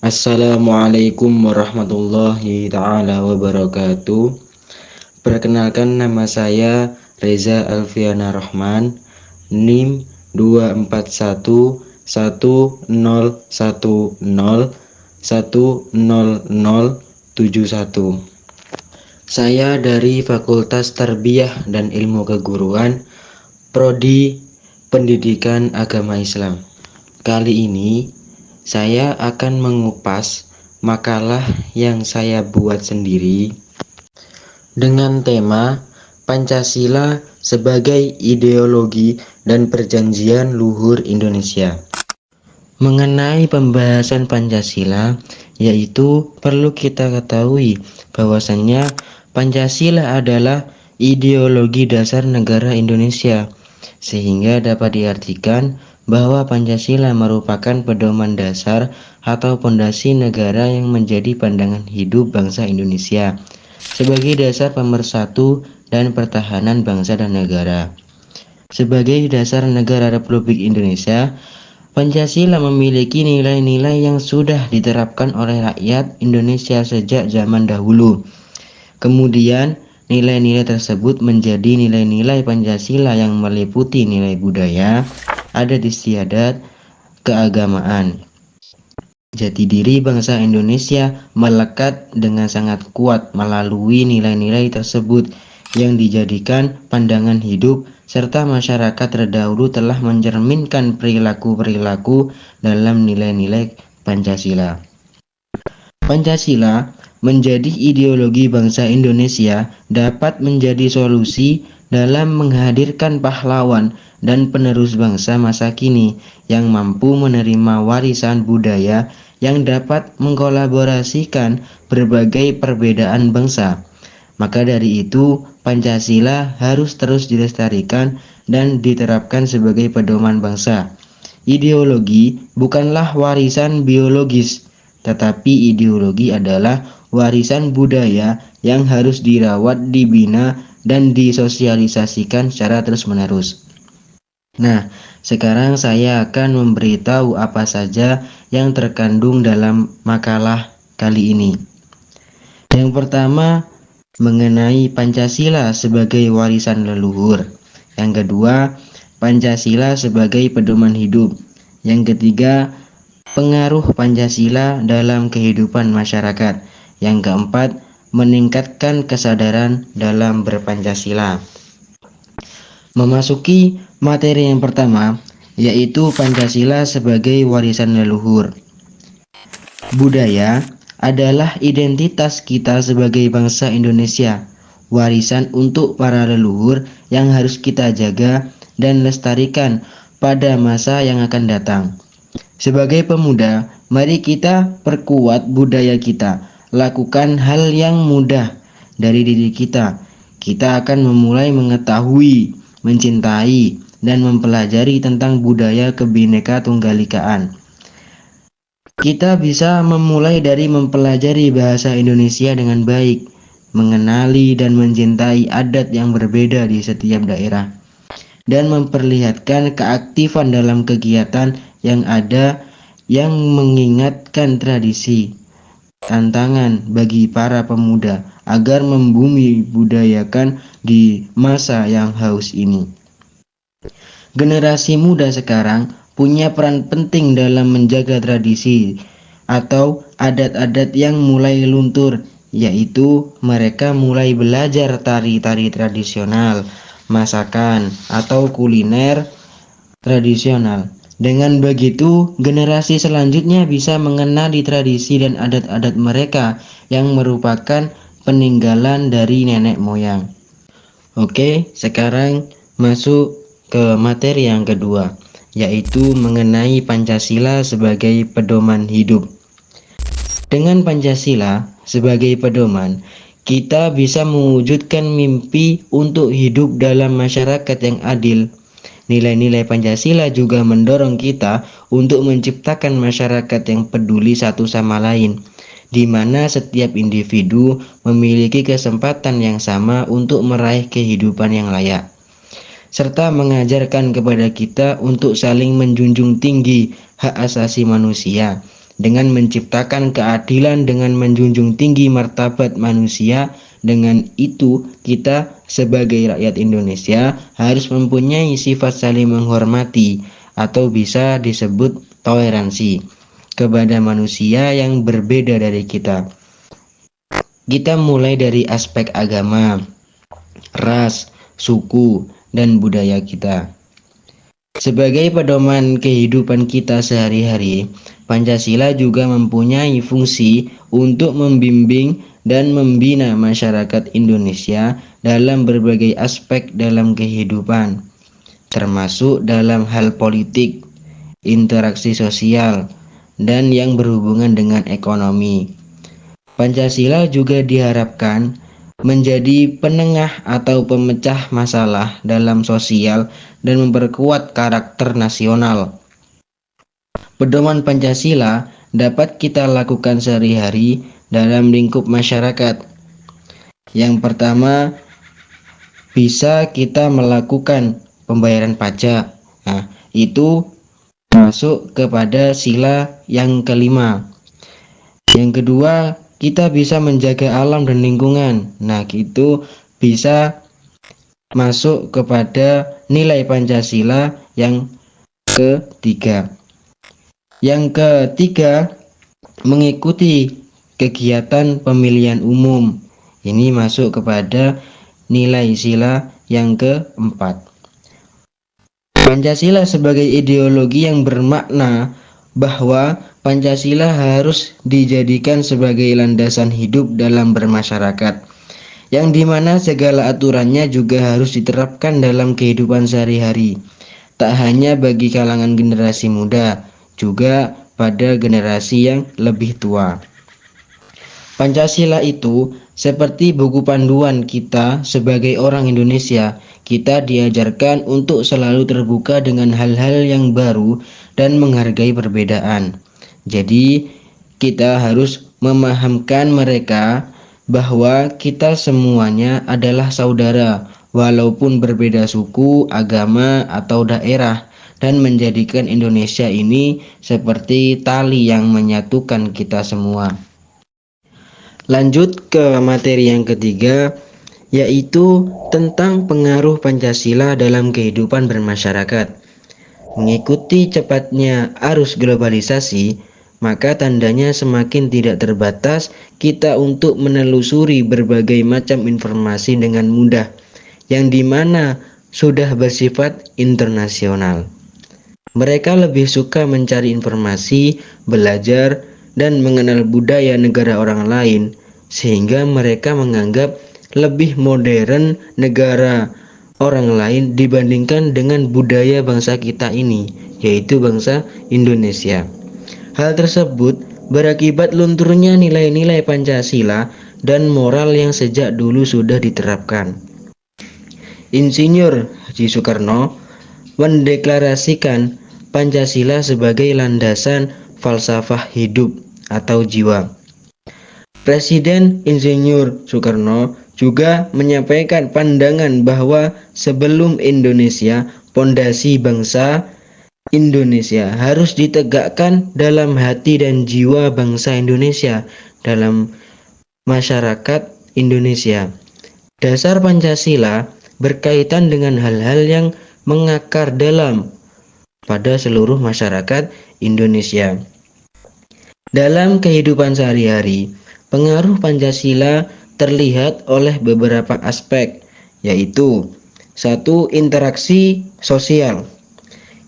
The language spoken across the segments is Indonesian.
Assalamualaikum warahmatullahi ta'ala wabarakatuh. Perkenalkan, nama saya Reza Alfiana Rahman, NIM 24110101071. Saya dari Fakultas Tarbiyah dan Ilmu Keguruan, Prodi Pendidikan Agama Islam. Kali ini saya akan mengupas makalah yang saya buat sendiri dengan tema Pancasila sebagai ideologi dan perjanjian luhur Indonesia. Mengenai pembahasan Pancasila, yaitu perlu kita ketahui bahwasannya Pancasila adalah ideologi dasar negara Indonesia, sehingga dapat diartikan bahwa Pancasila merupakan pedoman dasar atau pondasi negara yang menjadi pandangan hidup bangsa Indonesia sebagai dasar pemersatu dan pertahanan bangsa dan negara. Sebagai dasar negara Republik Indonesia, Pancasila memiliki nilai-nilai yang sudah diterapkan oleh rakyat Indonesia sejak zaman dahulu. Kemudian, nilai-nilai tersebut menjadi nilai-nilai Pancasila yang meliputi nilai budaya, adat istiadat, keagamaan. Jati diri bangsa Indonesia melekat dengan sangat kuat melalui nilai-nilai tersebut yang dijadikan pandangan hidup, serta masyarakat terdahulu telah mencerminkan perilaku-perilaku dalam nilai-nilai Pancasila. Pancasila menjadi ideologi bangsa Indonesia dapat menjadi solusi dalam menghadirkan pahlawan dan penerus bangsa masa kini yang mampu menerima warisan budaya yang dapat mengkolaborasikan berbagai perbedaan bangsa. Maka dari itu, Pancasila harus terus dilestarikan dan diterapkan sebagai pedoman bangsa. Ideologi bukanlah warisan biologis, tetapi ideologi adalah warisan budaya yang harus dirawat, dibina, dan disosialisasikan secara terus-menerus. Nah, sekarang saya akan memberitahu apa saja yang terkandung dalam makalah kali ini. Yang pertama, mengenai Pancasila sebagai warisan leluhur. Yang kedua, Pancasila sebagai pedoman hidup. Yang ketiga, pengaruh Pancasila dalam kehidupan masyarakat. Yang keempat, meningkatkan kesadaran dalam berpancasila. Memasuki materi yang pertama, yaitu Pancasila sebagai warisan leluhur. Budaya adalah identitas kita sebagai bangsa Indonesia, warisan untuk para leluhur yang harus kita jaga dan lestarikan pada masa yang akan datang. Sebagai pemuda, mari kita perkuat budaya kita, lakukan hal yang mudah dari diri kita. Kita akan memulai mengetahui, mencintai, dan mempelajari tentang budaya Kebhinneka Tunggal-Ikaan. Kita bisa memulai dari mempelajari bahasa Indonesia dengan baik, mengenali dan mencintai adat yang berbeda di setiap daerah, dan memperlihatkan keaktifan dalam kegiatan yang ada yang mengingatkan tradisi. Tantangan bagi para pemuda agar membumi budayakan di masa yang haus ini. Generasi muda sekarang punya peran penting dalam menjaga tradisi atau adat-adat yang mulai luntur, yaitu mereka mulai belajar tari-tari tradisional, masakan, atau kuliner tradisional. Dengan begitu, generasi selanjutnya bisa mengenali tradisi dan adat-adat mereka yang merupakan peninggalan dari nenek moyang. Oke, sekarang masuk ke materi yang kedua, yaitu mengenai Pancasila sebagai pedoman hidup. Dengan Pancasila sebagai pedoman, kita bisa mewujudkan mimpi untuk hidup dalam masyarakat yang adil. Nilai-nilai Pancasila juga mendorong kita untuk menciptakan masyarakat yang peduli satu sama lain, di mana setiap individu memiliki kesempatan yang sama untuk meraih kehidupan yang layak, serta mengajarkan kepada kita untuk saling menjunjung tinggi hak asasi manusia dengan menciptakan keadilan, dengan menjunjung tinggi martabat manusia. Dengan itu, kita sebagai rakyat Indonesia harus mempunyai sifat saling menghormati atau bisa disebut toleransi kepada manusia yang berbeda dari kita. Kita mulai dari aspek agama, ras, suku, dan budaya kita. Sebagai pedoman kehidupan kita sehari-hari, Pancasila juga mempunyai fungsi untuk membimbing dan membina masyarakat Indonesia dalam berbagai aspek dalam kehidupan, termasuk dalam hal politik, interaksi sosial, dan yang berhubungan dengan ekonomi. Pancasila juga diharapkan menjadi penengah atau pemecah masalah dalam sosial dan memperkuat karakter nasional. Pedoman Pancasila dapat kita lakukan sehari-hari dalam lingkup masyarakat. Yang pertama, bisa kita melakukan pembayaran pajak. Nah, itu masuk kepada sila yang kelima. Yang kedua, kita bisa menjaga alam dan lingkungan. Nah, itu bisa masuk kepada nilai Pancasila yang ketiga. Yang ketiga, mengikuti kegiatan pemilihan umum. Ini masuk kepada nilai sila yang keempat. Pancasila sebagai ideologi yang bermakna bahwa Pancasila harus dijadikan sebagai landasan hidup dalam bermasyarakat, yang dimana segala aturannya juga harus diterapkan dalam kehidupan sehari-hari, tak hanya bagi kalangan generasi muda, juga pada generasi yang lebih tua. Pancasila itu seperti buku panduan kita sebagai orang Indonesia. Kita diajarkan untuk selalu terbuka dengan hal-hal yang baru dan menghargai perbedaan. Jadi kita harus memahamkan mereka bahwa kita semuanya adalah saudara, walaupun berbeda suku, agama, atau daerah, dan menjadikan Indonesia ini seperti tali yang menyatukan kita semua. Lanjut ke materi yang ketiga, yaitu tentang pengaruh Pancasila dalam kehidupan bermasyarakat. Mengikuti cepatnya arus globalisasi, maka tandanya semakin tidak terbatas kita untuk menelusuri berbagai macam informasi dengan mudah, yang dimana sudah bersifat internasional. Mereka lebih suka mencari informasi, belajar, dan mengenal budaya negara orang lain, sehingga mereka menganggap lebih modern negara orang lain dibandingkan dengan budaya bangsa kita ini, yaitu bangsa Indonesia. Hal tersebut berakibat lunturnya nilai-nilai Pancasila dan moral yang sejak dulu sudah diterapkan. Insinyur Haji Soekarno mendeklarasikan Pancasila sebagai landasan falsafah hidup atau jiwa. Presiden Insinyur Soekarno juga menyampaikan pandangan bahwa sebelum Indonesia, pondasi bangsa Indonesia harus ditegakkan dalam hati dan jiwa bangsa Indonesia, dalam masyarakat Indonesia. Dasar Pancasila berkaitan dengan hal-hal yang mengakar dalam pada seluruh masyarakat Indonesia. Dalam kehidupan sehari-hari, pengaruh Pancasila terlihat oleh beberapa aspek, yaitu 1. Interaksi sosial.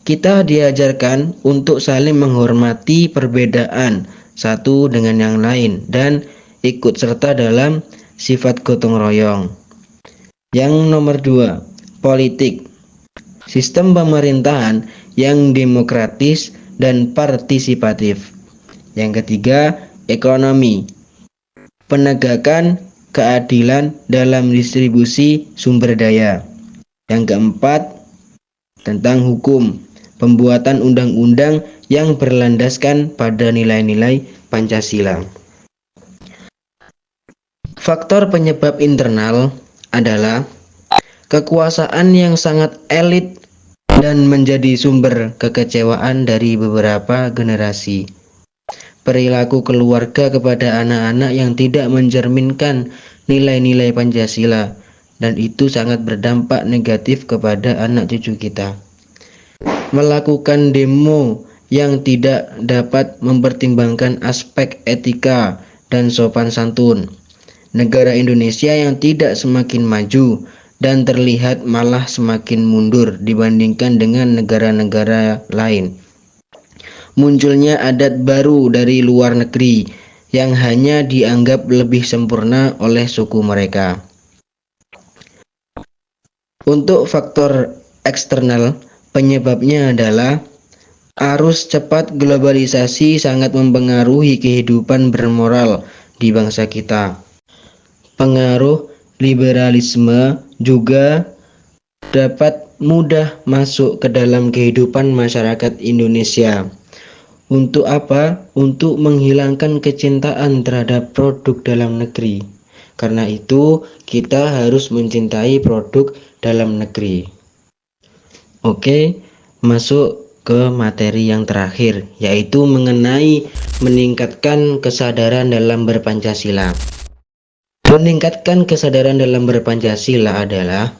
Kita diajarkan untuk saling menghormati perbedaan satu dengan yang lain dan ikut serta dalam sifat gotong royong. Yang nomor 2, politik. Sistem pemerintahan yang demokratis dan partisipatif. Yang ketiga, ekonomi. Penegakan keadilan dalam distribusi sumber daya. Yang keempat, tentang hukum. Pembuatan undang-undang yang berlandaskan pada nilai-nilai Pancasila. Faktor penyebab internal adalah kekuasaan yang sangat elit dan menjadi sumber kekecewaan dari beberapa generasi. perilaku keluarga kepada anak-anak yang tidak mencerminkan nilai-nilai Pancasila, dan itu sangat berdampak negatif kepada anak cucu kita. Melakukan demo yang tidak dapat mempertimbangkan aspek etika dan sopan santun. Negara Indonesia yang tidak semakin maju dan terlihat malah semakin mundur dibandingkan dengan negara-negara lain. Munculnya adat baru dari luar negeri yang hanya dianggap lebih sempurna oleh suku mereka. Untuk faktor eksternal, penyebabnya adalah arus cepat globalisasi sangat mempengaruhi kehidupan bermoral di bangsa kita. Pengaruh liberalisme juga dapat mudah masuk ke dalam kehidupan masyarakat Indonesia. Untuk apa? Untuk menghilangkan kecintaan terhadap produk dalam negeri. Karena itu, kita harus mencintai produk dalam negeri. Oke, masuk ke materi yang terakhir, yaitu mengenai meningkatkan kesadaran dalam berpancasila. Meningkatkan kesadaran dalam berpancasila adalah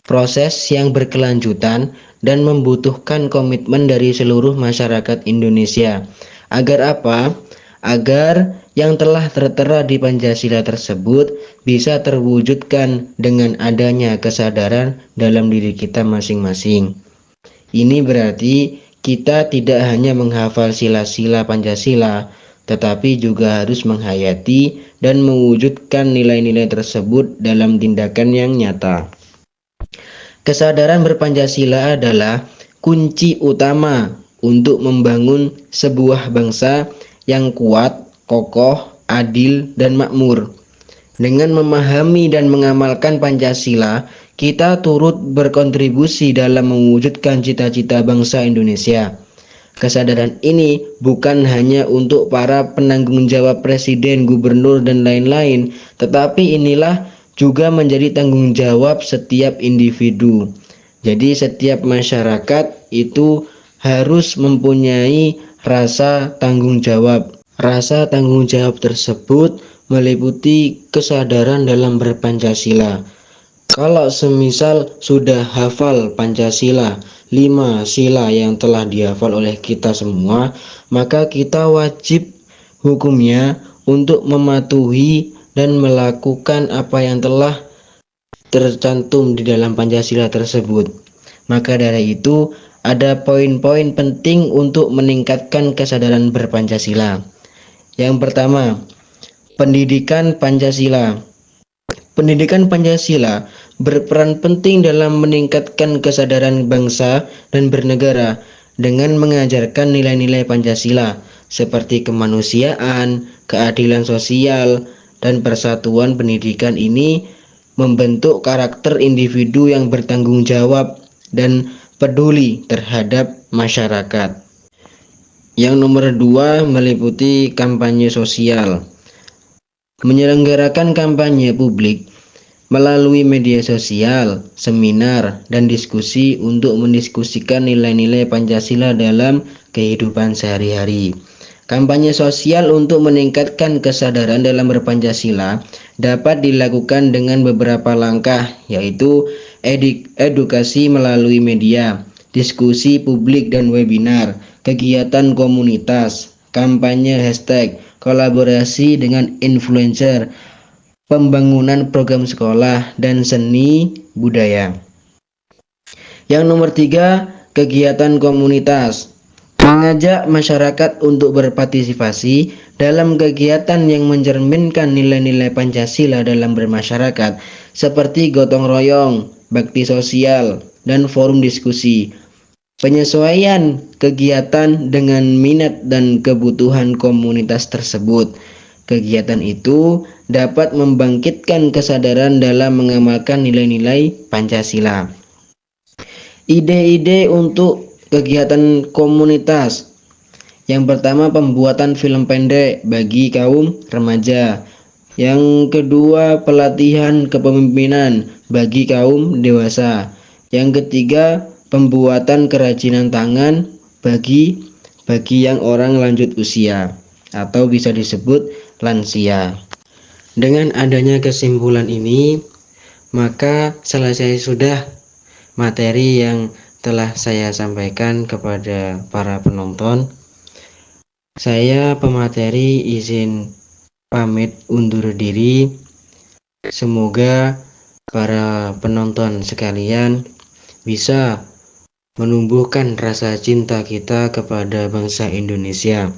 proses yang berkelanjutan dan membutuhkan komitmen dari seluruh masyarakat Indonesia. Agar apa? Agar yang telah tertera di Pancasila tersebut bisa terwujudkan dengan adanya kesadaran dalam diri kita masing-masing. Ini berarti kita tidak hanya menghafal sila-sila Pancasila, tetapi juga harus menghayati dan mewujudkan nilai-nilai tersebut dalam tindakan yang nyata. Kesadaran berpancasila adalah kunci utama untuk membangun sebuah bangsa yang kuat, kokoh, adil, dan makmur. Dengan memahami dan mengamalkan Pancasila, kita turut berkontribusi dalam mewujudkan cita-cita bangsa Indonesia. Kesadaran ini bukan hanya untuk para penanggung jawab presiden, gubernur, dan lain-lain, tetapi inilah juga menjadi tanggung jawab setiap individu. Jadi setiap masyarakat itu harus mempunyai rasa tanggung jawab. Rasa tanggung jawab tersebut meliputi kesadaran dalam berpancasila. Kalau semisal sudah hafal Pancasila, 5 sila yang telah dihafal oleh kita semua, maka kita wajib hukumnya untuk mematuhi dan melakukan apa yang telah tercantum di dalam Pancasila tersebut. Maka dari itu, ada poin-poin penting untuk meningkatkan kesadaran berpancasila. Yang pertama, pendidikan Pancasila. Pendidikan Pancasila berperan penting dalam meningkatkan kesadaran bangsa dan bernegara dengan mengajarkan nilai-nilai Pancasila seperti kemanusiaan, keadilan sosial, dan persatuan. Pendidikan ini membentuk karakter individu yang bertanggung jawab dan peduli terhadap masyarakat. Yang nomor 2 meliputi kampanye sosial. Menyelenggarakan kampanye publik melalui media sosial, seminar, dan diskusi untuk mendiskusikan nilai-nilai Pancasila dalam kehidupan sehari-hari. Kampanye sosial untuk meningkatkan kesadaran dalam berpancasila dapat dilakukan dengan beberapa langkah, yaitu edukasi melalui media, diskusi publik dan webinar, kegiatan komunitas, kampanye hashtag, kolaborasi dengan influencer, pembangunan program sekolah, dan seni budaya. Yang nomor 3, kegiatan komunitas. Mengajak masyarakat untuk berpartisipasi dalam kegiatan yang mencerminkan nilai-nilai Pancasila dalam bermasyarakat, seperti gotong royong, bakti sosial, dan forum diskusi. Penyesuaian kegiatan dengan minat dan kebutuhan komunitas tersebut. Kegiatan itu dapat membangkitkan kesadaran dalam mengamalkan nilai-nilai Pancasila. Ide-ide untuk kegiatan komunitas. Yang pertama, pembuatan film pendek bagi kaum remaja. Yang kedua, pelatihan kepemimpinan bagi kaum dewasa. Yang ketiga, pembuatan kerajinan tangan bagi yang orang lanjut usia. atau bisa disebut lansia. Dengan adanya kesimpulan ini, maka selesai sudah materi yang telah saya sampaikan kepada para penonton. Saya pemateri izin pamit undur diri. Semoga para penonton sekalian bisa menumbuhkan rasa cinta kita kepada bangsa Indonesia.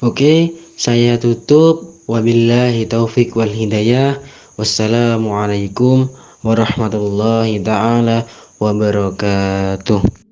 Oke, saya tutup. Wabillahi taufik wal hidayah. Wassalamualaikum warahmatullahi taala wabarakatuh.